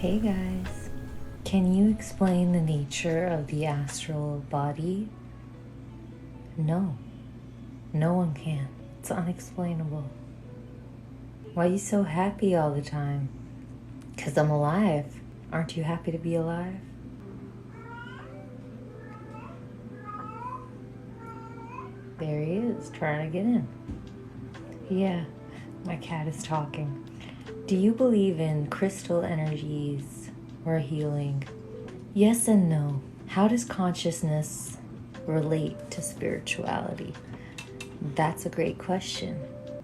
Hey guys, can you explain the nature of the astral body? No one can. It's unexplainable. Why are you so happy all the time? 'Cause I'm alive. Aren't you happy to be alive? There he is, trying to get in. Yeah, my cat is talking. Do you believe in crystal energies or healing? Yes and no. How does consciousness relate to spirituality? That's a great question.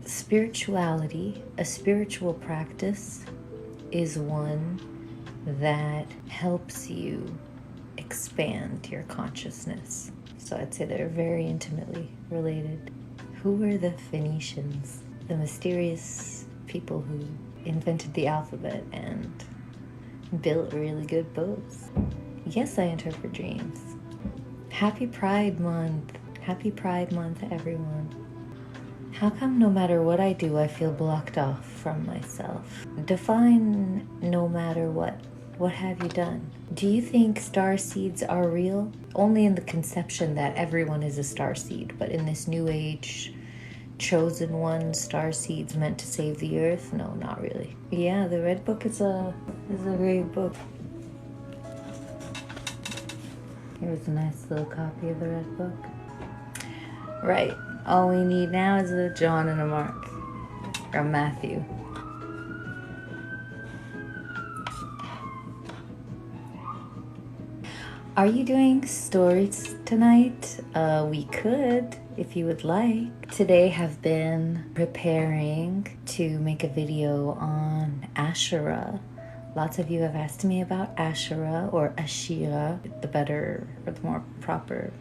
Spirituality, a spiritual practice, is one that helps you expand your consciousness. So I'd say they're very intimately related. Who were the Phoenicians? The mysterious people who invented the alphabet and built really good boats. Yes, I interpret dreams. Happy Pride Month. Happy Pride Month, everyone. How come no matter what I do, I feel blocked off from myself? Define no matter what. What have you done? Do you think star seeds are real? Only in the conception that everyone is a star seed, but in this new age, chosen one star seeds meant to save the earth? No, not really. Yeah, the Red Book is a great book. Here's a nice little copy of the Red Book. Right. All we need now is a John and a Mark. Or Matthew. Are you doing stories tonight? We could, if you would like. Today have been preparing to make a video on Asherah. Lots of you have asked me about Asherah or Ashira, the better or the more proper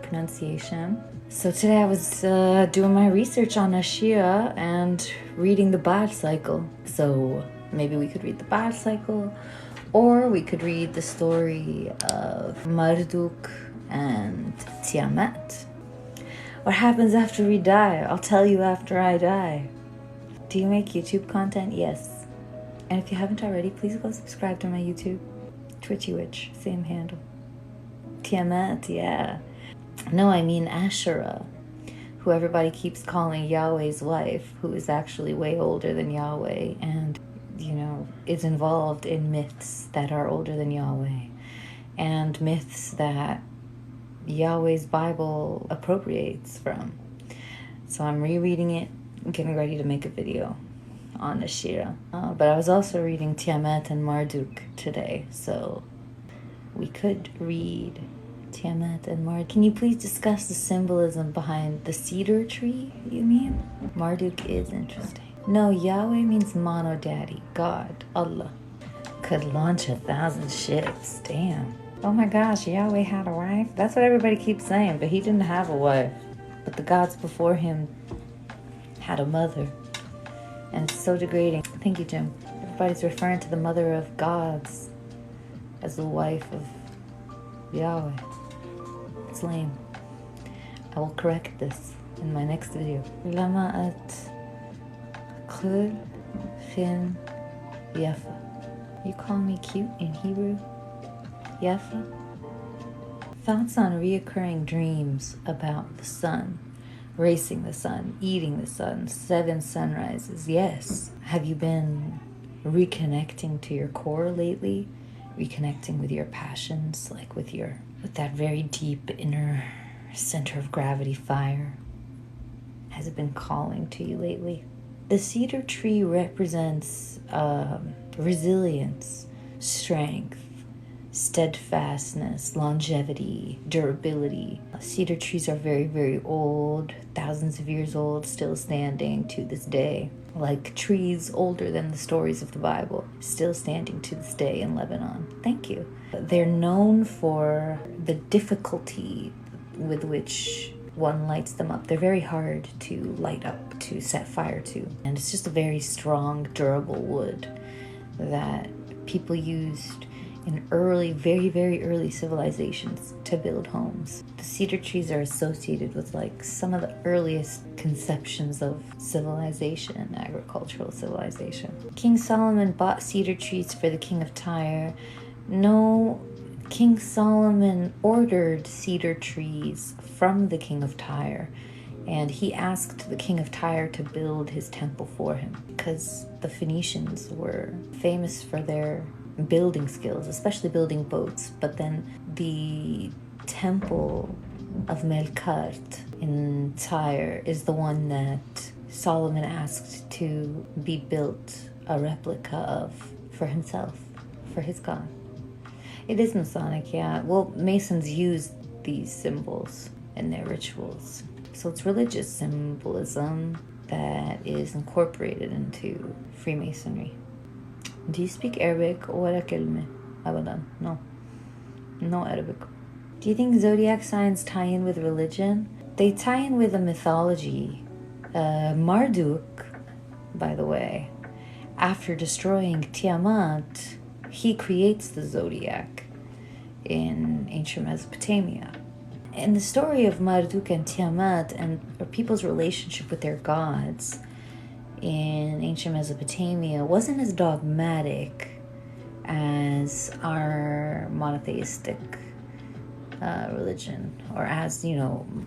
pronunciation. So today I was doing my research on Ashira and reading the Baal cycle. So maybe we could read the Baal cycle, or we could read the story of Marduk and Tiamat. What happens after we die? I'll tell you after I die. Do you make YouTube content? Yes. And if you haven't already, please go subscribe to my YouTube. Twitchy Witch, same handle. Tiamat, yeah. No, I mean Asherah, who everybody keeps calling Yahweh's wife, who is actually way older than Yahweh and, is involved in myths that are older than Yahweh and myths that Yahweh's Bible appropriates from. So I'm rereading it, getting ready to make a video on Ashira. But I was also reading Tiamat and Marduk today, so we could read Tiamat and Marduk. Can you please discuss the symbolism behind the cedar tree, you mean? Marduk is interesting. No, Yahweh means monodaddy, God, Allah. Could launch 1,000 ships, damn. Oh my gosh, Yahweh had a wife? That's what everybody keeps saying, but he didn't have a wife. But the gods before him had a mother. And it's so degrading. Thank you, Jim. Everybody's referring to the mother of gods as the wife of Yahweh. It's lame. I will correct this in my next video. Lama at Khul Fin Yafa. You call me cute in Hebrew? Yafa? Thoughts on reoccurring dreams about the sun, racing the sun, eating the sun, 7 sunrises. Yes. Have you been reconnecting to your core lately? Reconnecting with your passions, like with that very deep inner center of gravity fire? Has it been calling to you lately? The cedar tree represents resilience, strength, steadfastness, longevity, durability. Cedar trees are very, very old, thousands of years old, still standing to this day. Like trees older than the stories of the Bible, still standing to this day in Lebanon. Thank you. They're known for the difficulty with which one lights them up. They're very hard to light up, to set fire to. And it's just a very strong, durable wood that people used in early, very, very early civilizations to build homes. The cedar trees are associated with like some of the earliest conceptions of civilization, agricultural civilization. King Solomon bought cedar trees for the king of Tyre. No, King Solomon ordered cedar trees from the king of Tyre, and he asked the king of Tyre to build his temple for him because the Phoenicians were famous for their building skills, especially building boats. But then the temple of Melkart in Tyre is the one that Solomon asked to be built a replica of for himself, for his god. It is Masonic, yeah. Well, Masons use these symbols in their rituals. So it's religious symbolism that is incorporated into Freemasonry. Do you speak Arabic? ولا كلمة أبدا. No Arabic. Do you think zodiac signs tie in with religion? They tie in with a mythology. Marduk, by the way, after destroying Tiamat, he creates the zodiac in ancient Mesopotamia. And the story of Marduk and Tiamat and people's relationship with their gods in ancient Mesopotamia wasn't as dogmatic as our monotheistic religion, or as,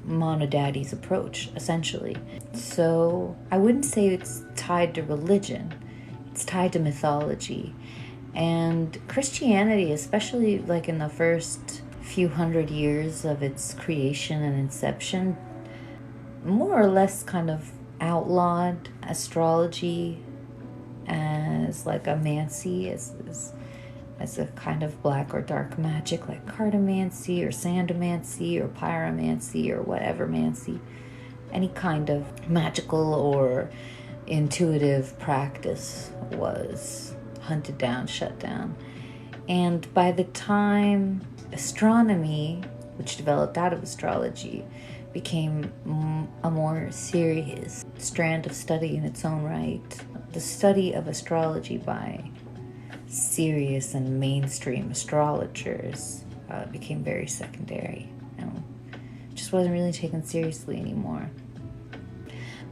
monodaddy's approach, essentially. So I wouldn't say it's tied to religion. It's tied to mythology. And Christianity, especially like in the first few hundred years of its creation and inception, more or less kind of outlawed astrology as like a mancy, as a kind of black or dark magic, like cartomancy or sandomancy or pyromancy or whatever mancy. Any kind of magical or intuitive practice was hunted down, shut down. And by the time astronomy, which developed out of astrology, became a more serious strand of study in its own right, the study of astrology by serious and mainstream astrologers became very secondary. Just wasn't really taken seriously anymore.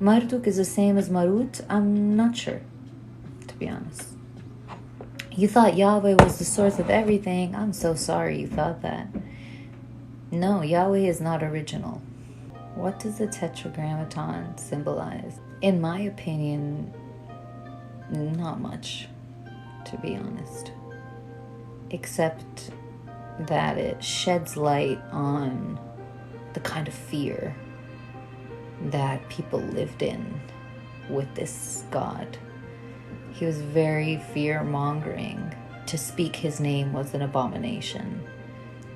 Marduk is the same as Marut? I'm not sure, to be honest. You thought Yahweh was the source of everything. I'm so sorry you thought that. No, Yahweh is not original. What does the tetragrammaton symbolize? In my opinion, not much, to be honest. Except that it sheds light on the kind of fear that people lived in with this God. He was very fear-mongering. To speak his name was an abomination.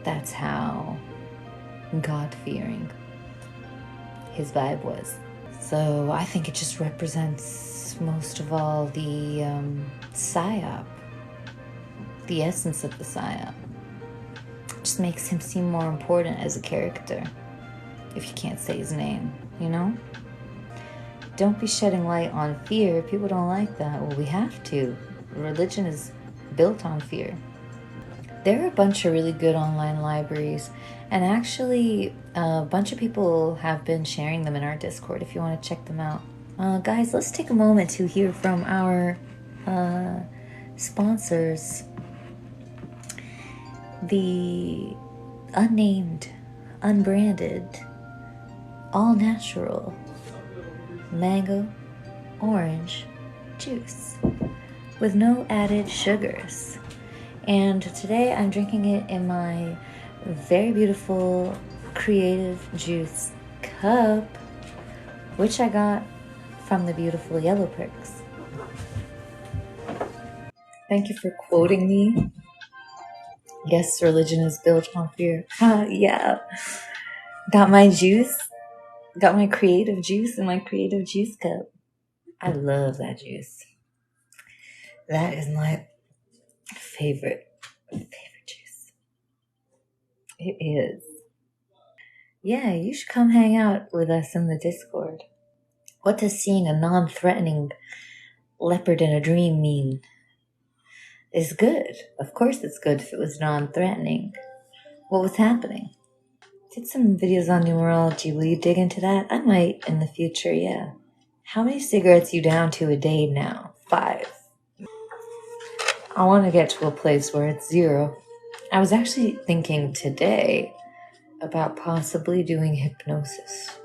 That's how God-fearing his vibe was. So I think it just represents most of all the psyop, the essence of the psyop. It just makes him seem more important as a character if you can't say his name, Don't be shedding light on fear. People don't like that. Well, we have to. Religion is built on fear. There are a bunch of really good online libraries, and actually a bunch of people have been sharing them in our Discord if you want to check them out. Guys, let's take a moment to hear from our sponsors. The unnamed, unbranded, all-natural mango orange juice with no added sugars. And today I'm drinking it in my very beautiful creative juice cup, which I got from the beautiful Yellow Pricks. Thank you for quoting me. Yes, religion is built on fear. Yeah. Got my juice. Got my creative juice in my creative juice cup. I love that juice. That is my favorite juice. It is. Yeah, you should come hang out with us in the Discord. What does seeing a non-threatening leopard in a dream mean? is good. Of course it's good if it was non-threatening. What was happening? Did some videos on numerology. Will you dig into that? I might in the future, yeah. How many cigarettes you down to a day now? 5. I want to get to a place where it's 0. I was actually thinking today about possibly doing hypnosis.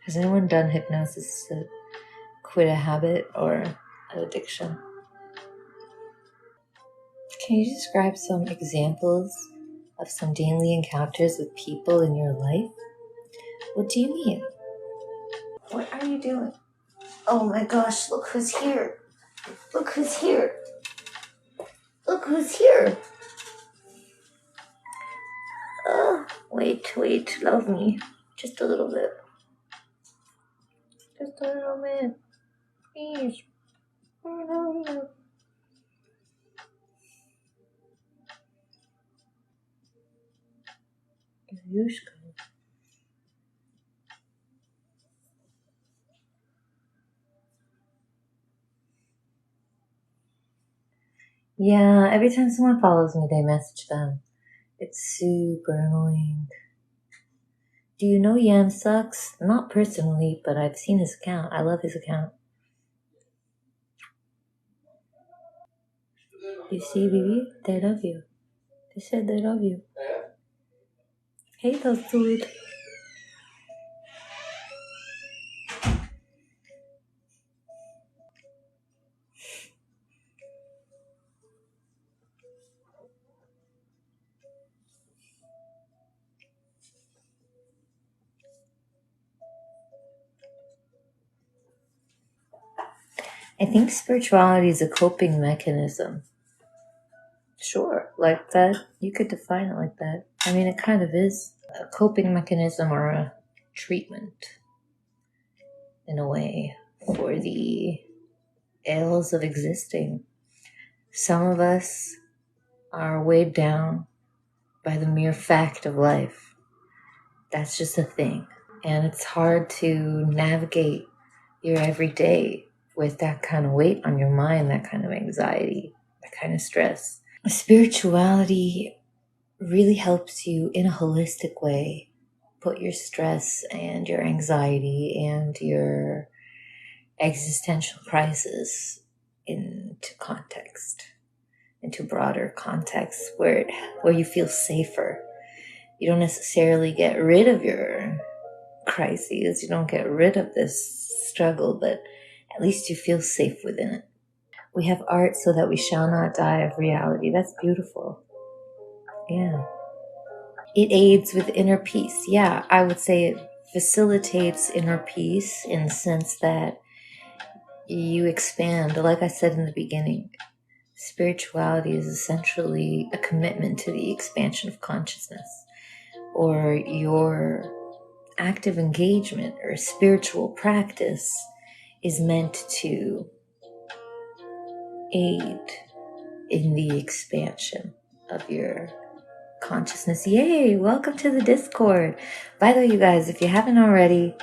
Has anyone done hypnosis to quit a habit or an addiction? Can you describe some examples of some daily encounters with people in your life? What do you mean? What are you doing? Oh my gosh, look who's here. Look who's here. Look who's here. Wait, love me. Just a little bit. Just a little bit. Please. Yushka. Yeah, every time someone follows me, they message them. It's super annoying. Do you know Yan Sucks? Not personally, but I've seen his account. I love his account. You see, Vivi? They love you. They said they love you. Hey, those dude. I think spirituality is a coping mechanism. Sure, like that. You could define it like that. I mean, it kind of is a coping mechanism or a treatment, in a way, for the ills of existing. Some of us are weighed down by the mere fact of life. That's just a thing. And it's hard to navigate your everyday with that kind of weight on your mind, that kind of anxiety, that kind of stress. Spirituality really helps you in a holistic way put your stress and your anxiety and your existential crisis into context, into broader context where you feel safer. You don't necessarily get rid of your crises, you don't get rid of this struggle, but at least you feel safe within it. We have art so that we shall not die of reality. That's beautiful. Yeah. It aids with inner peace. Yeah, I would say it facilitates inner peace in the sense that you expand. Like I said in the beginning, spirituality is essentially a commitment to the expansion of consciousness, or your active engagement or spiritual practice is meant to aid in the expansion of your consciousness. Yay! Welcome to the Discord. By the way, you guys, if you haven't already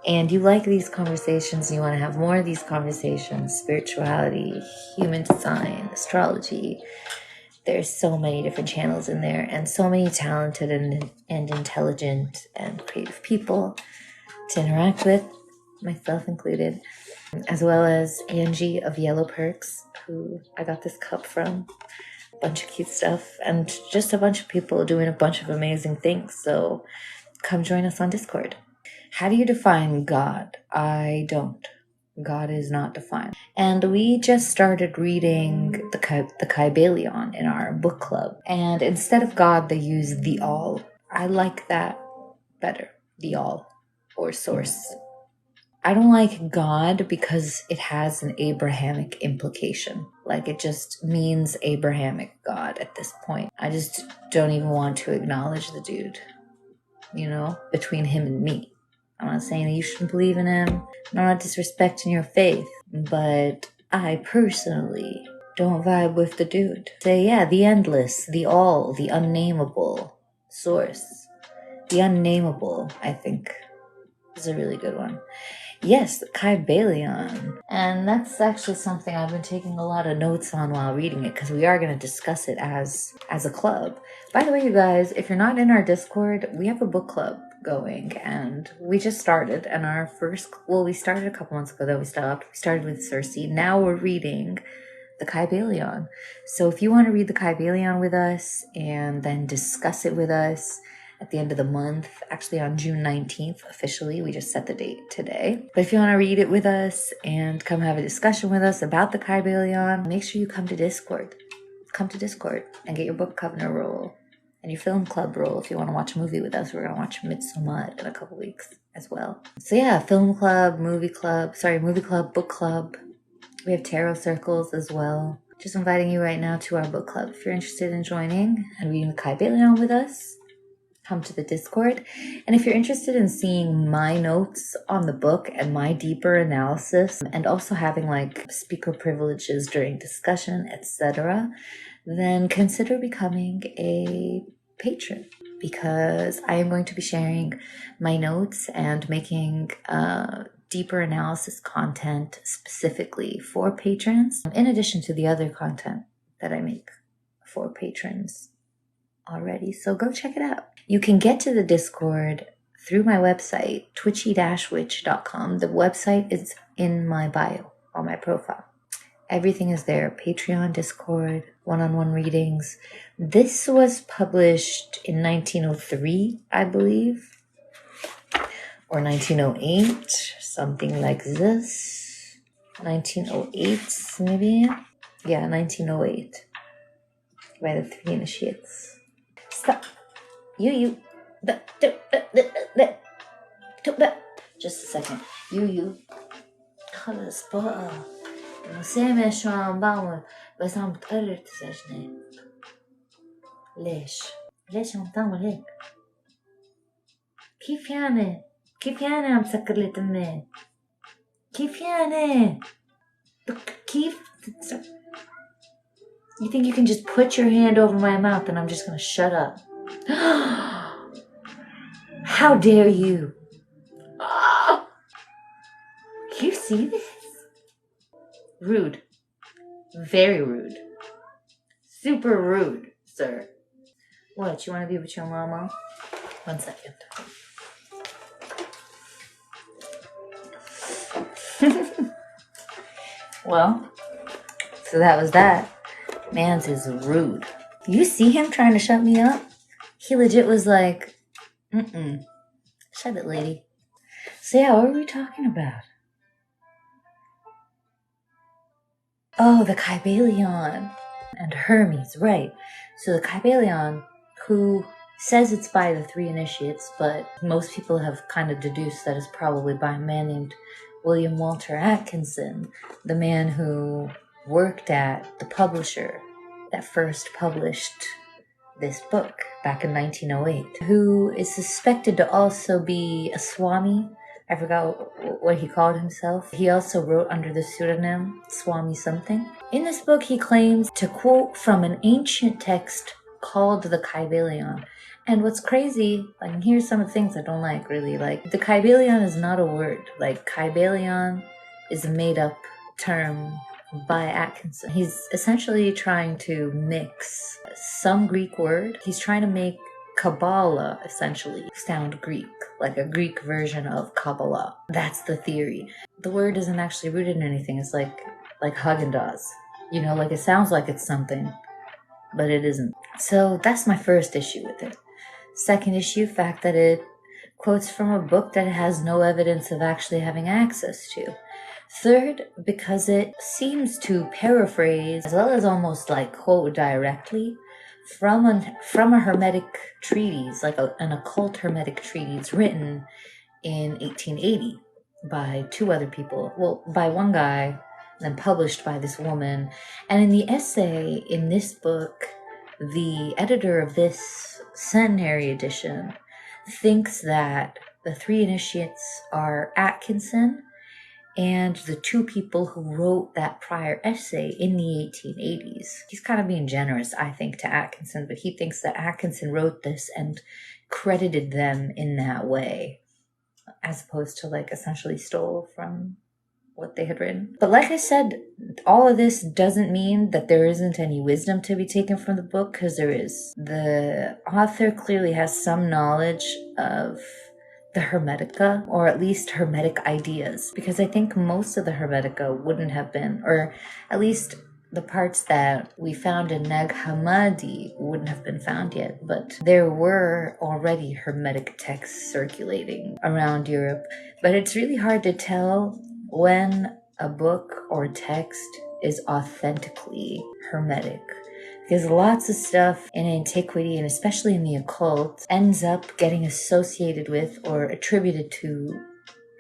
and you like these conversations and you want to have more of these conversations, spirituality, human design, astrology, there's so many different channels in there and so many talented and intelligent and creative people to interact with, myself included, as well as Angie of Yellow Perks, who I got this cup from. Bunch of cute stuff and just a bunch of people doing a bunch of amazing things. So come join us on Discord. How do you define God? I don't. God is not defined. And we just started reading the Kybalion in our book club. And instead of God, they use the all. I like that better. The all, or source. I don't like God because it has an Abrahamic implication. Like, it just means Abrahamic God at this point. I just don't even want to acknowledge the dude, between him and me. I'm not saying that you shouldn't believe in him. I'm not disrespecting your faith, but I personally don't vibe with the dude. Say, yeah, the endless, the all, the unnameable source. The unnameable, I think, is a really good one. Yes, Kybalion. And that's actually something I've been taking a lot of notes on while reading it, because we are going to discuss it as a club. By the way, you guys, if you're not in our Discord, we have a book club going, and we just started. And we started a couple months ago, then we stopped. We started with Circe. Now we're reading the Kybalion. So if you want to read the Kybalion with us and then discuss it with us at the end of the month, actually on June 19th, officially, we just set the date today. But if you want to read it with us and come have a discussion with us about the Kybalion, make sure you come to Discord. Come to Discord and get your book covenant roll and your film club roll. If you want to watch a movie with us, we're going to watch Midsommar in a couple weeks as well. So yeah, film club, movie club, book club. We have tarot circles as well. Just inviting you right now to our book club. If you're interested in joining and reading the Kybalion with us, come to the Discord. And if you're interested in seeing my notes on the book and my deeper analysis, and also having like speaker privileges during discussion, etc., then consider becoming a patron, because I am going to be sharing my notes and making deeper analysis content specifically for patrons, in addition to the other content that I make for patrons already. So go check it out. You can get to the Discord through my website, twitchy-witch.com. The website is in my bio on my profile. Everything is there. Patreon, Discord, one-on-one readings. This was published in 1903, I believe, or 1908, something like this. 1908, maybe? Yeah, 1908, by the Three Initiates. Stop. You. Just a second. You. خلص بقى. سامع شو عم بعمل، بس عم بتقرر تسجني. ليش عم تعمل هيك؟ كيف يعني عم تسكر لي تمي؟ كيف يعني؟ كيف You think you can just put your hand over my mouth and I'm just gonna shut up? How dare you? You see this? Rude. Very rude. Super rude, sir. What, you want to be with your mama? 1 second. Well, so that was that. Man's is rude. You see him trying to shut me up? He legit was like, shut it, lady. So yeah, what were we talking about? Oh, the Kybalion and Hermes, right. So the Kybalion, who says it's by the Three Initiates, but most people have kind of deduced that it's probably by a man named William Walter Atkinson, the man who worked at the publisher that first published this book back in 1908, who is suspected to also be a Swami. I forgot what he called himself. He also wrote under the pseudonym Swami something. In this book, he claims to quote from an ancient text called the Kybalion. And what's crazy, and here's some of the things I don't like really, like the Kybalion is not a word. Like Kybalion is a made up term by Atkinson. He's essentially trying to mix some Greek word. He's trying to make Kabbalah essentially sound Greek, like a Greek version of Kabbalah. That's the theory. The word isn't actually rooted in anything. It's like Haagen-Dazs. You know, like it sounds like it's something, but it isn't. So that's my first issue with it. Second issue, fact that it quotes from a book that it has no evidence of actually having access to. Third, because it seems to paraphrase, as well as almost like quote directly, from a Hermetic treatise, like an occult Hermetic treatise written in 1880 by two other people. Well, by one guy, then published by this woman. And in the essay in this book, the editor of this centenary edition thinks that the Three Initiates are Atkinson and the two people who wrote that prior essay in the 1880s. He's kind of being generous, I think, to Atkinson, but he thinks that Atkinson wrote this and credited them in that way as opposed to like essentially stole from what they had written. But like I said, all of this doesn't mean that there isn't any wisdom to be taken from the book, because there is. The author clearly has some knowledge of the Hermetica, or at least Hermetic ideas, because I think most of the Hermetica wouldn't have been, or at least the parts that we found in Nag Hammadi wouldn't have been found yet, but there were already Hermetic texts circulating around Europe. But it's really hard to tell when a book or text is authentically Hermetic, because lots of stuff in antiquity, and especially in the occult, ends up getting associated with or attributed to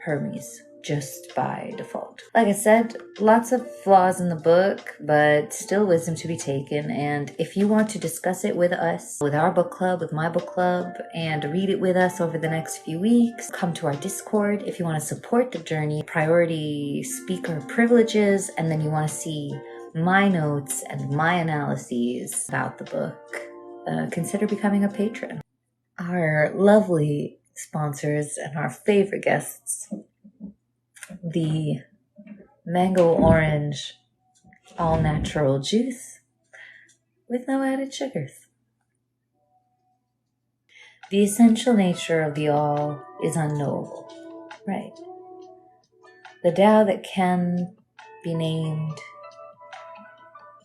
Hermes just by default. Like I said, lots of flaws in the book, but still wisdom to be taken. And if you want to discuss it with us, with our book club, with my book club, and read it with us over the next few weeks, come to our Discord. If you want to support the journey, priority speaker privileges, and then you want to see my notes and my analyses about the book, consider becoming a patron. Our lovely sponsors and our favorite guests, the mango orange all natural juice with no added sugars. The essential nature of the all is unknowable, right? The Tao that can be named,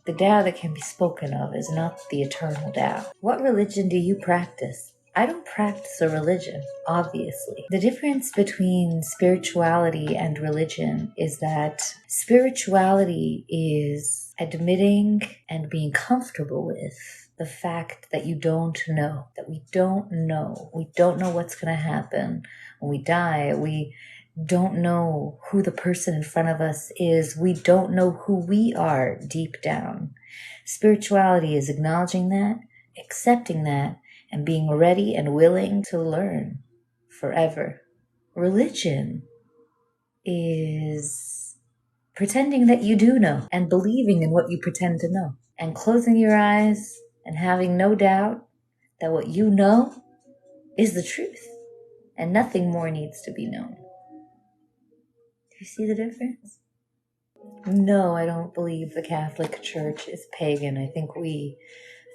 the Tao that can be spoken of, is not the eternal Tao. What religion do you practice? I don't practice a religion, obviously. The difference between spirituality and religion is that spirituality is admitting and being comfortable with the fact that you don't know, that we don't know. We don't know what's going to happen when we die. We don't know who the person in front of us is. We don't know who we are deep down. Spirituality is acknowledging that, accepting that, and being ready and willing to learn forever. Religion is pretending that you do know and believing in what you pretend to know and closing your eyes and having no doubt that what you know is the truth and nothing more needs to be known. Do you see the difference? No, I don't believe the Catholic Church is pagan. I think we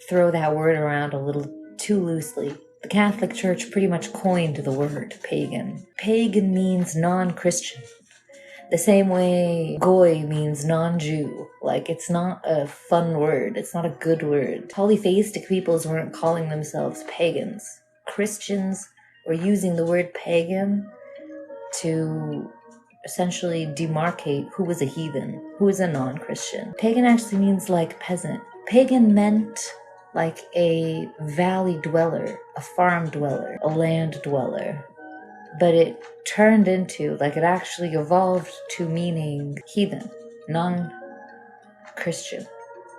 throw that word around a little too loosely. The Catholic Church pretty much coined the word pagan. Pagan means non-Christian. The same way Goy means non-Jew. Like, it's not a fun word. It's not a good word. Polytheistic peoples weren't calling themselves pagans. Christians were using the word pagan to essentially demarcate who was a heathen, who was a non-Christian. Pagan actually means like peasant. Pagan meant like a valley dweller, a farm dweller, a land dweller. But it turned into, like, it actually evolved to meaning heathen, non-Christian,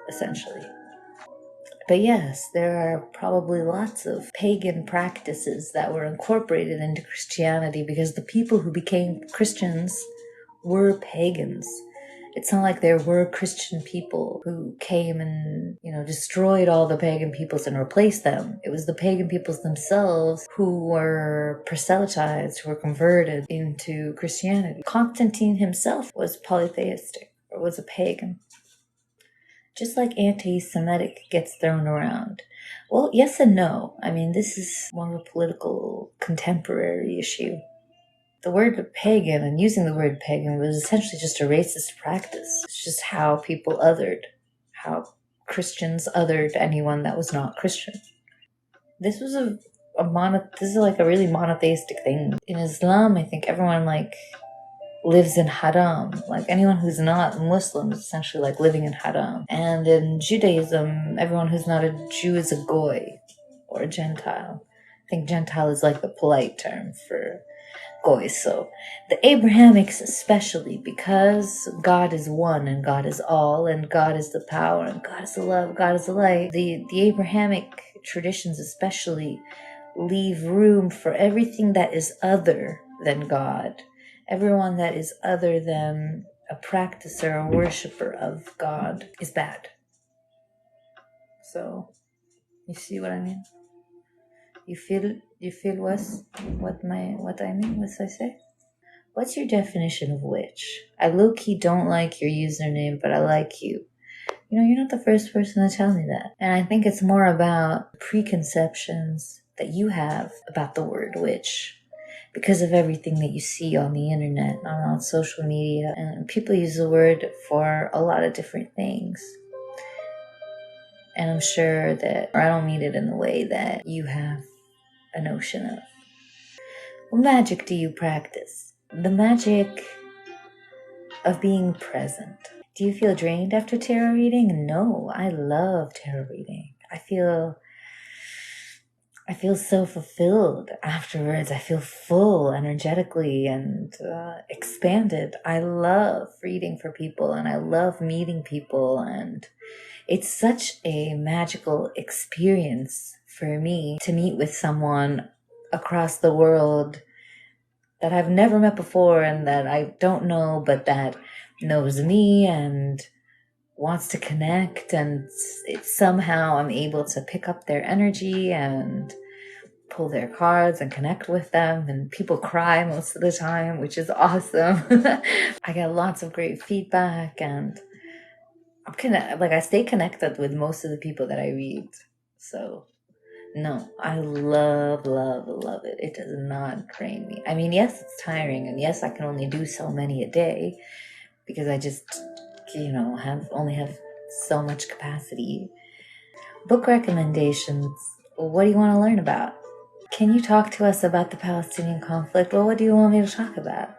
essentially. But yes, there are probably lots of pagan practices that were incorporated into Christianity because the people who became Christians were pagans. It's not like there were Christian people who came and, destroyed all the pagan peoples and replaced them. It was the pagan peoples themselves who were proselytized, who were converted into Christianity. Constantine himself was polytheistic, or was a pagan. Just like anti-Semitic gets thrown around. Well, yes and no. I mean, this is more of a political contemporary issue. The word pagan and using the word pagan was essentially just a racist practice. It's just how people othered, how Christians othered anyone that was not Christian. This was this is like a really monotheistic thing. In Islam, I think everyone lives in haram. Like, anyone who's not Muslim is essentially like living in haram. And in Judaism, everyone who's not a Jew is a goy or a Gentile. I think Gentile is like the polite term for goy. So the Abrahamics, especially, because God is one and God is all and God is the power and God is the love, God is the light. The Abrahamic traditions especially leave room for everything that is other than God. Everyone that is other than a practicer or worshiper of God is bad. So, you see what I mean? You feel it? You feel what I mean? What I say? What's your definition of witch? I low-key don't like your username, but I like you. You know, you're not the first person to tell me that. And I think it's more about preconceptions that you have about the word witch because of everything that you see on the internet, on social media. And people use the word for a lot of different things. And I'm sure that, or I don't mean it in the way that you have a notion of. What magic do you practice? The magic of being present. Do you feel drained after tarot reading? No, I love tarot reading. I feel so fulfilled afterwards. I feel full energetically and expanded. I love reading for people and I love meeting people, and it's such a magical experience for me to meet with someone across the world that I've never met before and that I don't know, but that knows me and wants to connect, and somehow I'm able to pick up their energy and pull their cards and connect with them, and people cry most of the time, which is awesome. I get lots of great feedback, and I stay connected with most of the people that I read. So no, I love it. It does not drain me. I mean, yes, it's tiring, and yes, I can only do so many a day because I just, only have so much capacity. Book recommendations. What do you want to learn about? Can you talk to us about the Palestinian conflict? Well, what do you want me to talk about?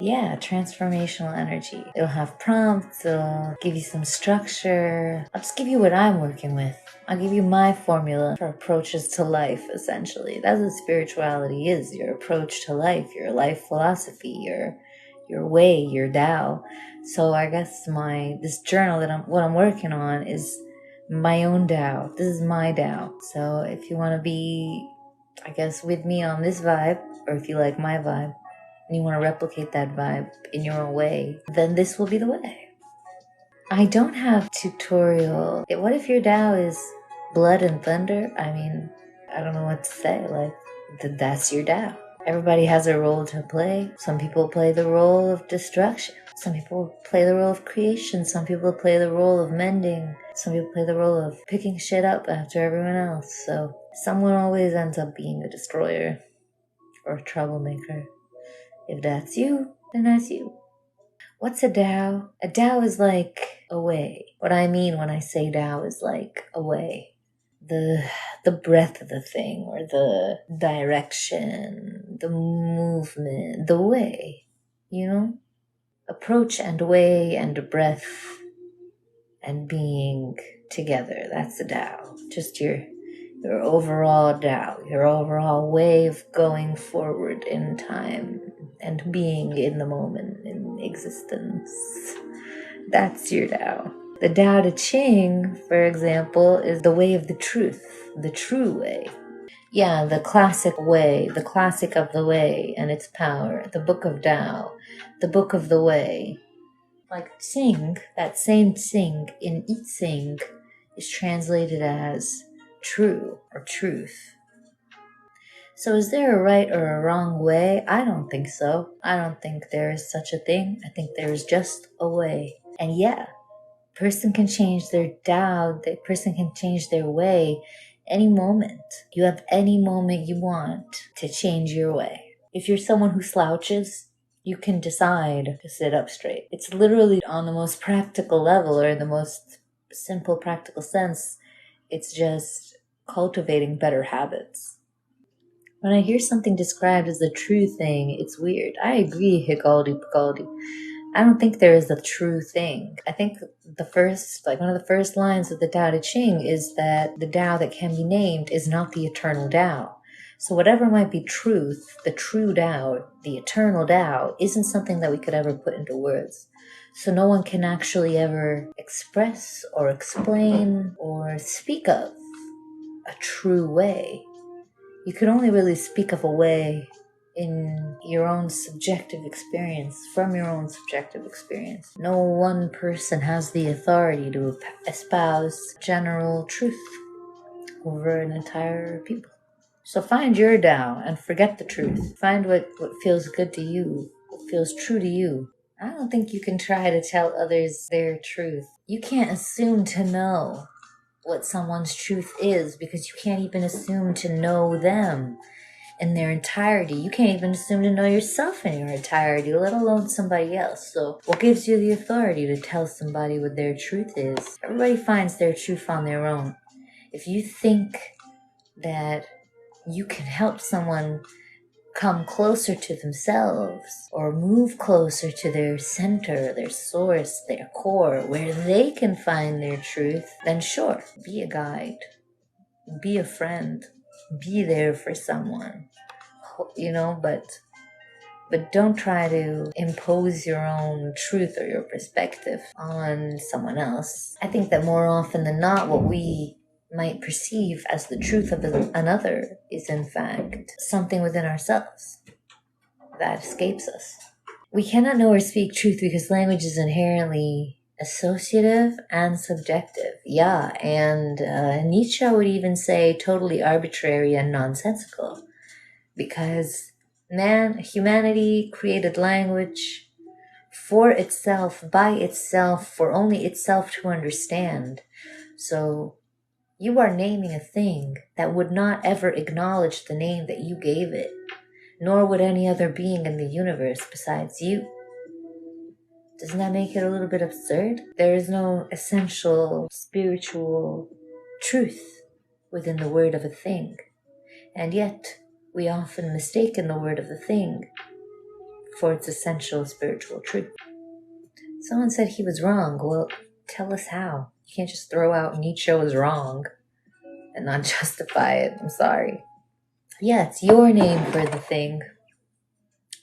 Yeah, transformational energy. It'll have prompts, it'll give you some structure. I'll just give you what I'm working with. I'll give you my formula for approaches to life, essentially. That's what spirituality is, your approach to life, your life philosophy, your way, your Tao. So I guess this journal what I'm working on is my own Tao. This is my Tao. So if you want to be, I guess, with me on this vibe, or if you like my vibe, and you want to replicate that vibe in your own way, then this will be the way. I don't have tutorial. What if your Tao is blood and thunder? I mean, I don't know what to say. That's your Tao. Everybody has a role to play. Some people play the role of destruction. Some people play the role of creation. Some people play the role of mending. Some people play the role of picking shit up after everyone else. So someone always ends up being a destroyer or a troublemaker. If that's you, then that's you. What's a Tao? A Tao is like a way. What I mean when I say Tao is like a way. The breath of the thing, or the direction, the movement, the way, approach and way and breath and being together. That's the Tao. Just your overall Tao, your overall way of going forward in time and being in the moment, in existence. That's your Tao. The Tao Te Ching, for example, is the way of the truth, the true way. Yeah, the classic way, the classic of the way and its power, the book of Tao, the book of the way. Like Tsing, that same Tsing in I Ching is translated as true or truth. So is there a right or a wrong way? I don't think so. I don't think there is such a thing. I think there is just a way. And yeah, person can change their Tao, the person can change their way any moment. You have any moment you want to change your way. If you're someone who slouches, you can decide to sit up straight. It's literally on the most practical level, or the most simple practical sense. It's just cultivating better habits. When I hear something described as the true thing, it's weird. I agree, Higgaldi Piggaldi. I don't think there is a true thing. I think one of the first lines of the Tao Te Ching is that the Tao that can be named is not the eternal Tao. So whatever might be truth, the true Tao, the eternal Tao, isn't something that we could ever put into words. So no one can actually ever express or explain or speak of a true way. You could only really speak of a way in your own subjective experience, from your own subjective experience. No one person has the authority to espouse general truth over an entire people. So find your Tao and forget the truth. Find what feels good to you, what feels true to you. I don't think you can try to tell others their truth. You can't assume to know what someone's truth is, because you can't even assume to know them in their entirety. You can't even assume to know yourself in your entirety, let alone somebody else. So what gives you the authority to tell somebody what their truth is? Everybody finds their truth on their own. If you think that you can help someone come closer to themselves or move closer to their center, their source, their core, where they can find their truth, then sure, be a guide, be a friend, be there for someone, but don't try to impose your own truth or your perspective on someone else. I think that more often than not, what we might perceive as the truth of another is in fact something within ourselves that escapes us. We cannot know or speak truth because language is inherently associative and subjective. Yeah, and Nietzsche would even say totally arbitrary and nonsensical, because humanity created language for itself, by itself, for only itself to understand. So you are naming a thing that would not ever acknowledge the name that you gave it, nor would any other being in the universe besides you. Doesn't that make it a little bit absurd? There is no essential spiritual truth within the word of a thing, and yet we often mistaken the word of the thing for its essential spiritual truth. Someone said he was wrong. Well, tell us how. You can't just throw out Nietzsche was wrong and not justify it. I'm sorry. Yeah, it's your name for the thing.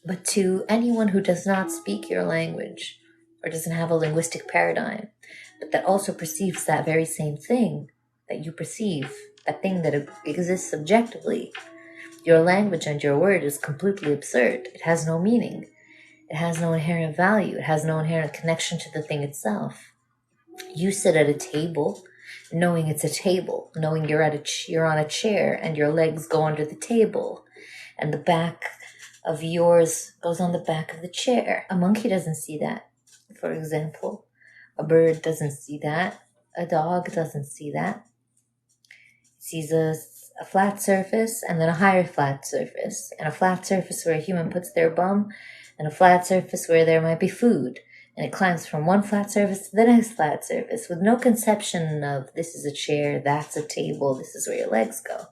But to anyone who does not speak your language or doesn't have a linguistic paradigm, but that also perceives that very same thing that you perceive, that thing that exists subjectively, your language and your word is completely absurd. It has no meaning. It has no inherent value. It has no inherent connection to the thing itself. You sit at a table, knowing it's a table, knowing you're on a chair and your legs go under the table, and the back of yours goes on the back of the chair. A monkey doesn't see that, for example. A bird doesn't see that. A dog doesn't see that. It sees a flat surface and then a higher flat surface, and a flat surface where a human puts their bum, and a flat surface where there might be food. And it climbs from one flat surface to the next flat surface with no conception of this is a chair, that's a table, this is where your legs go.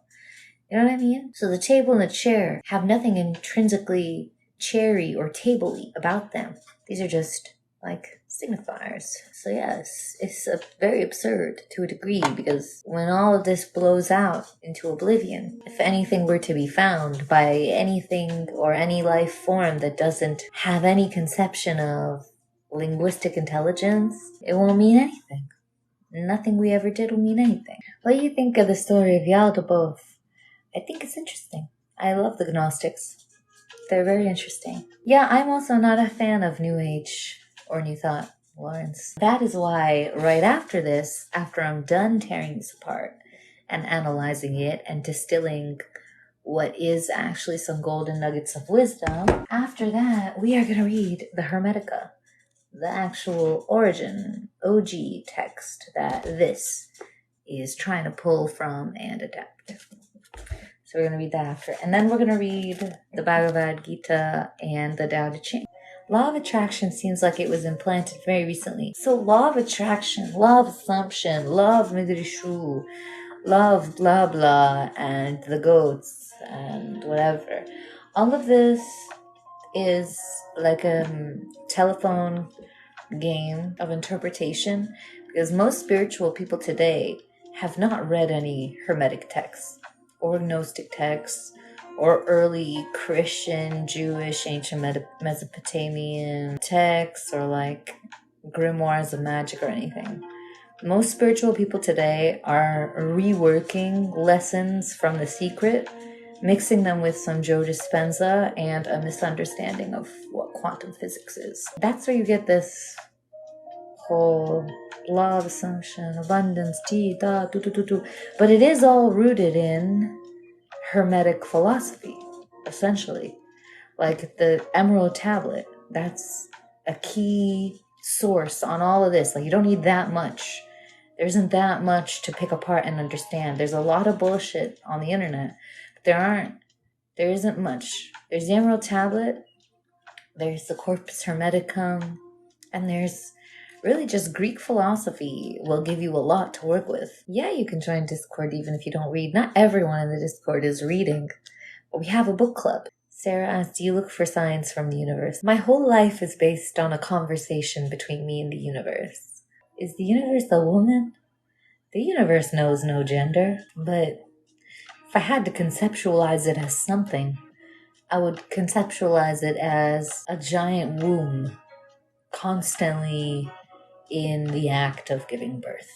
You know what I mean? So the table and the chair have nothing intrinsically chairy or tabley about them. These are just like signifiers. So yes, it's very absurd to a degree, because when all of this blows out into oblivion, if anything were to be found by anything or any life form that doesn't have any conception of linguistic intelligence, it won't mean anything. Nothing we ever did will mean anything. What do you think of the story of Yaldabaoth? I think it's interesting. I love the Gnostics. They're very interesting. Yeah, I'm also not a fan of New Age or New Thought, Lawrence. That is why right after this, after I'm done tearing this apart and analyzing it and distilling what is actually some golden nuggets of wisdom, after that, we are going to read the Hermetica, the actual origin, OG text that this is trying to pull from and adapt. So we're going to read that after. And then we're going to read the Bhagavad Gita and the Tao Te Ching. Law of attraction seems like it was implanted very recently. So law of attraction, law of assumption, law of Midrishu, law of blah blah, and the goats and whatever. All of this is like a telephone game of interpretation, because most spiritual people today have not read any Hermetic texts or Gnostic texts or early Christian, Jewish, ancient Mesopotamian texts or like grimoires of magic or anything. Most spiritual people today are reworking lessons from The Secret, mixing them with some Joe Dispenza and a misunderstanding of what quantum physics is. That's where you get this whole law of assumption, abundance, but it is all rooted in Hermetic philosophy, essentially. Like the Emerald Tablet, that's a key source on all of this. Like, you don't need that much. There isn't that much to pick apart and understand. There's a lot of bullshit on the internet, but there isn't much. There's the Emerald Tablet, there's the Corpus Hermeticum, and there's really just Greek philosophy will give you a lot to work with. Yeah, you can join Discord even if you don't read. Not everyone in the Discord is reading, but we have a book club. Sarah asked, do you look for signs from the universe? My whole life is based on a conversation between me and the universe. Is the universe a woman? The universe knows no gender, but if I had to conceptualize it as something, I would conceptualize it as a giant womb constantly in the act of giving birth.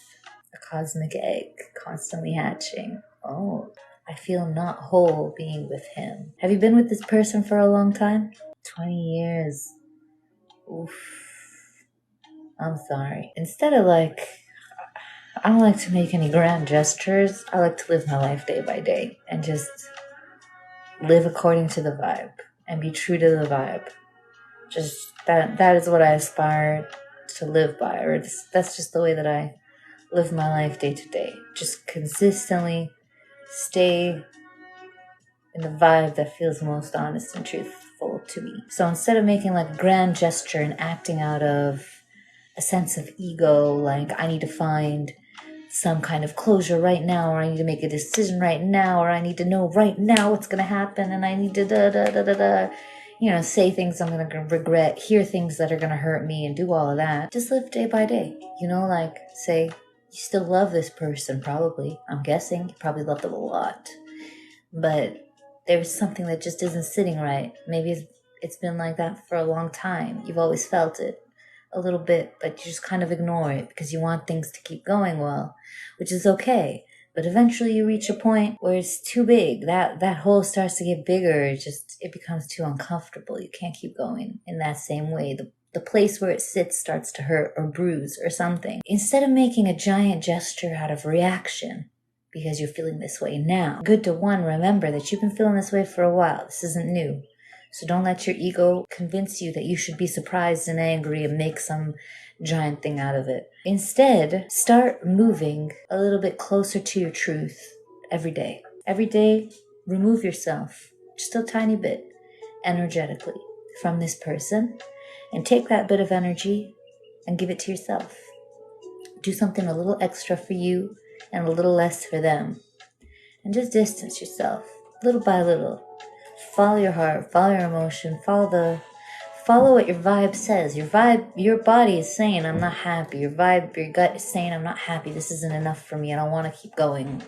A cosmic egg constantly hatching. Oh, I feel not whole being with him. Have you been with this person for a long time? 20 years. Oof. I'm sorry. Instead of I don't like to make any grand gestures. I like to live my life day by day and just live according to the vibe and be true to the vibe. Just that is what I aspire to live by, or that's just the way that I live my life day to day. Just consistently stay in the vibe that feels most honest and truthful to me. So instead of making like a grand gesture and acting out of a sense of ego, like I need to find some kind of closure right now, or I need to make a decision right now, or I need to know right now what's going to happen, and I need to say things I'm going to regret, hear things that are going to hurt me, and do all of that. Just live day by day. Say, you still love this person, probably. I'm guessing you probably love them a lot. But there's something that just isn't sitting right. Maybe it's been like that for a long time. You've always felt it a little bit, but you just kind of ignore it because you want things to keep going well, which is okay. But eventually you reach a point where it's too big. That hole starts to get bigger. It becomes too uncomfortable. You can't keep going in that same way. The place where it sits starts to hurt or bruise or something. Instead of making a giant gesture out of reaction because you're feeling this way now, good to remember that you've been feeling this way for a while. This isn't new. So don't let your ego convince you that you should be surprised and angry and make some giant thing out of it. Instead, start moving a little bit closer to your truth every day. Every day, remove yourself just a tiny bit energetically from this person and take that bit of energy and give it to yourself. Do something a little extra for you and a little less for them. And just distance yourself little by little. Follow your heart, follow your emotion, follow what your vibe says. Your body is saying, I'm not happy. Your gut is saying, I'm not happy. This isn't enough for me. I don't want to keep going.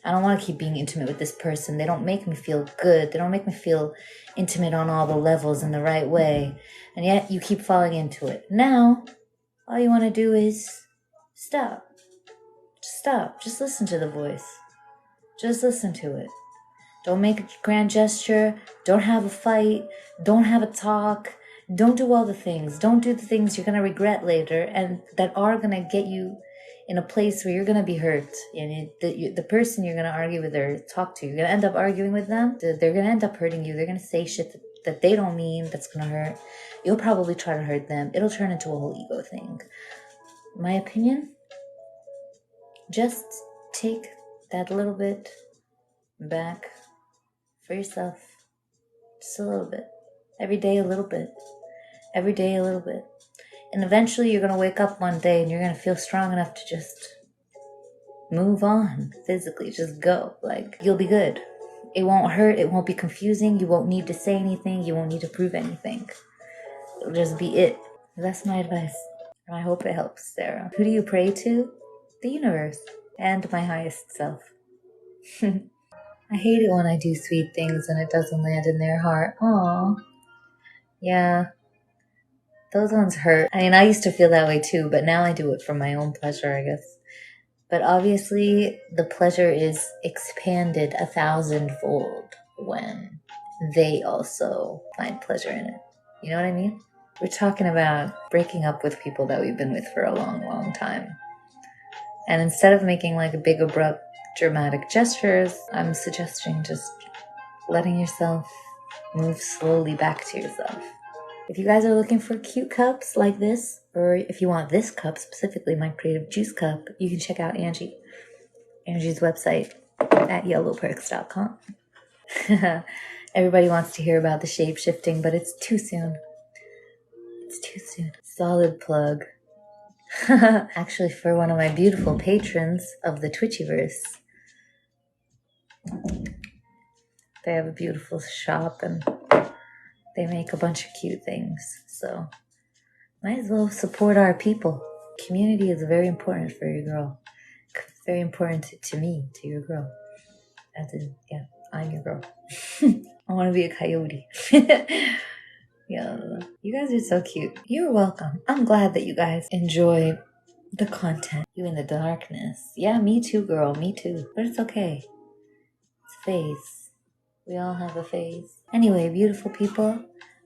I don't want to keep being intimate with this person. They don't make me feel good. They don't make me feel intimate on all the levels in the right way. And yet you keep falling into it. Now, all you want to do is stop. Just stop. Just listen to the voice. Just listen to it. Don't make a grand gesture. Don't have a fight. Don't have a talk. Don't do all the things. Don't do the things you're going to regret later and that are going to get you in a place where you're going to be hurt. And the person you're going to argue with or talk to, you're going to end up arguing with them. They're going to end up hurting you. They're going to say shit that they don't mean that's going to hurt. You'll probably try to hurt them. It'll turn into a whole ego thing. My opinion? Just take that little bit back for yourself. Just a little bit. Every day a little bit. Every day a little bit. And eventually you're going to wake up one day and you're going to feel strong enough to just move on physically. Just go. You'll be good. It won't hurt. It won't be confusing. You won't need to say anything. You won't need to prove anything. It'll just be it. That's my advice. I hope it helps, Sarah. Who do you pray to? The universe. And my highest self. I hate it when I do sweet things and it doesn't land in their heart. Aww. Yeah. Those ones hurt. I mean, I used to feel that way too, but now I do it for my own pleasure, I guess. But obviously, the pleasure is expanded 1,000-fold when they also find pleasure in it. You know what I mean? We're talking about breaking up with people that we've been with for a long, long time. And instead of making a big, abrupt, dramatic gestures, I'm suggesting just letting yourself move slowly back to yourself. If you guys are looking for cute cups like this, or if you want this cup specifically, my creative juice cup, you can check out Angie's website at yellowperks.com. Everybody wants to hear about the shape shifting, but it's too soon. It's too soon. Solid plug. Actually, for one of my beautiful patrons of the Twitchiverse. They have a beautiful shop and they make a bunch of cute things. So might as well support our people. Community is very important for your girl. It's very important to me, to your girl. As in, yeah, I'm your girl. I want to be a coyote. Yeah, you guys are so cute. You're welcome. I'm glad that you guys enjoy the content. You in the darkness. Yeah, me too, girl. Me too. But it's okay. It's a phase. We all have a phase. Anyway, beautiful people,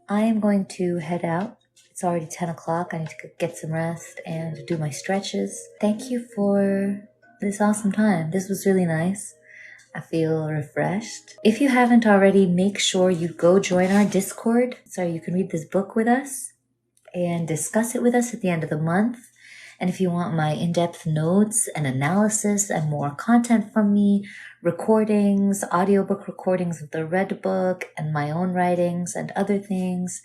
I am going to head out. It's already 10 o'clock. I need to get some rest and do my stretches. Thank you for this awesome time. This was really nice. I feel refreshed. If you haven't already, make sure you go join our Discord so you can read this book with us and discuss it with us at the end of the month. And if you want my in-depth notes and analysis and more content from me, recordings, audiobook recordings of the read book and my own writings and other things,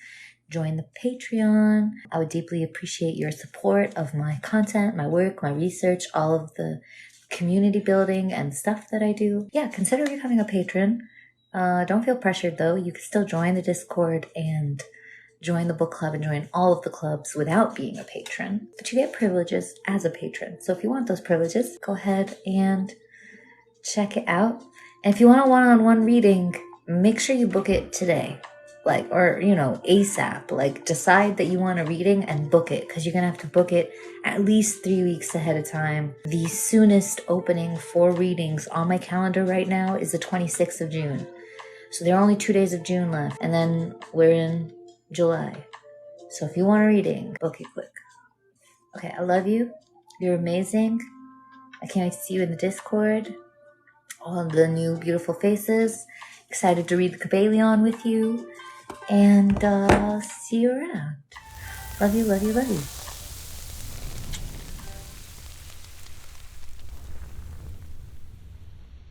join the Patreon. I would deeply appreciate your support of my content, my work, my research, all of the community building and stuff that I do. Yeah, consider becoming a patron. Don't feel pressured though. You can still join the Discord and join the book club and join all of the clubs without being a patron. But you get privileges as a patron. So if you want those privileges, go ahead and check it out. And if you want a one-on-one reading, make sure you book it today. Or ASAP. Decide that you want a reading and book it, because you're going to have to book it at least 3 weeks ahead of time. The soonest opening for readings on my calendar right now is the 26th of June. So there are only 2 days of June left, and then we're in July. So if you want a reading, book it quick. Okay, I love you. You're amazing. I can't wait to see you in the Discord. All the new beautiful faces. Excited to read the Kybalion with you. And see you around. Love you, love you, love you.